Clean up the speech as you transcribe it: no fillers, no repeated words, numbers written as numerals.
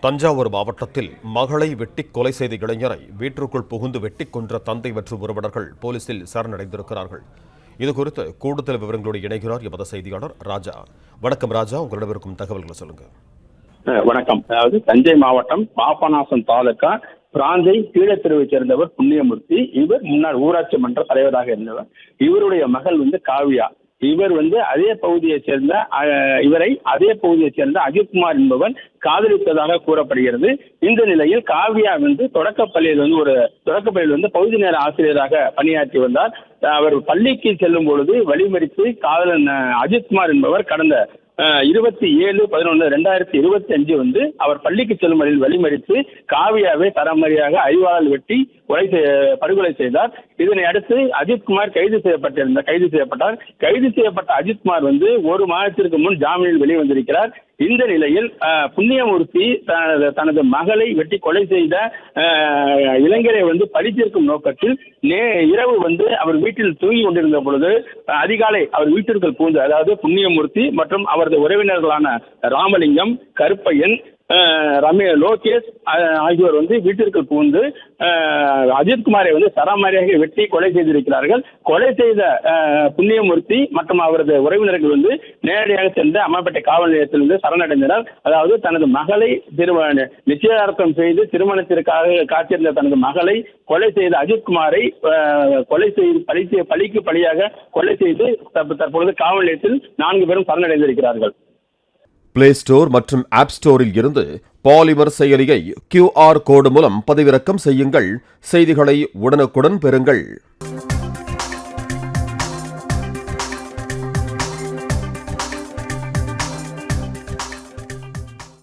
தஞ்சாவூர் மாவட்டத்தில் மகளை வெட்டிக் கொலை செய்த இளைஞரை வீட்டிற்குள் புகுந்து வெட்டிக் கொன்ற தந்தை மற்றும் உறவினர்கள் போலீசில் சரணடைந்திருக்கிறார்கள். இதுகுறித்து கூடுதல் விவரங்களோடு இணைகிறார் எமது செய்தியாளர் ராஜா. வணக்கம் ராஜா, உங்களிடம் இருக்கும் தகவல்களை சொல்லுங்க. வணக்கம். அதாவது தஞ்சை மாவட்டம் பாபநாசம் தாலுகா பிராந்தை கீழத்தெருவை சேர்ந்தவர் புண்ணியமூர்த்தி. இவர் முன்னாள் ஊராட்சி மன்ற தலைவராக இருந்தவர். இவருடைய மகள் காவியா. இவர் அதே பகுதியைச் சேர்ந்த அதே பகுதியைச் சேர்ந்த அஜித்குமார் என்பவர் காதலித்ததாக கூறப்படுகிறது. இந்த நிலையில் காவியா தொடக்கப்பள்ளியில் பகுதி நேர ஆசிரியராக பணியாற்றி வந்தார். அவர் பள்ளிக்கு செல்லும் பொழுது வழிமறித்து காதலன் அஜித்குமார் என்பவர் கடந்த 27/11/2025 அவர் பள்ளிக்கு செல்லும் வழியில் வழிமறித்து காவியாவை தரமறியாக அறிவாளால் வெட்டி படுகொலை செய்தார். இதனை அடுத்து அஜித்குமார் கைது செய்யப்பட்டார். கைது செய்யப்பட்ட அஜித்குமார் ஒரு மாதத்திற்கு முன் ஜாமீனில் வெளிவந்திருக்கிறார். இந்த நிலையில் புண்ணியமூர்த்தி தனது மகளை வெட்டி கொலை செய்த இளைஞரை பழித்திருக்கும் நோக்கத்தில் இரவு அவர் வீட்டில் தூங்கி கொண்டிருந்த பொழுது அதிகாலை அவர் வீட்டிற்குள் புகுந்து, அதாவது புண்ணியமூர்த்தி மற்றும் அவரது உறவினர்களான ராமலிங்கம், கருப்பையன், லோகேஷ் ஆகியோர் வீட்டிற்குள் புகுந்து அஜித்குமாரை சரமாரியாக வெட்டி கொலை செய்திருக்கிறார்கள். கொலை செய்த புண்ணியமூர்த்தி மற்றும் அவரது உறவினர்கள் நேரடியாக சென்று அம்மாப்பேட்டை காவல் நிலையத்தில் சரணடைந்தனர். அதாவது தனது மகளை நிச்சயதார்த்தம் செய்து திருமணத்திற்காக காத்திருந்த தனது மகளை கொலை செய்த அஜித்குமாரை பழிக்கு பழியாக கொலை செய்து தற்பொழுது காவல் நிலையத்தில் 4 பேரும் சரணடைந்திருக்கிறார்கள். பிளே ஸ்டோர் மற்றும் ஆப் ஸ்டோரில் இருந்து பாலிமர் செயலியை QR கோடு மூலம் பதிவிறக்கம் செய்யுங்கள். செய்திகளை உடனுக்குடன் பெறுங்கள்.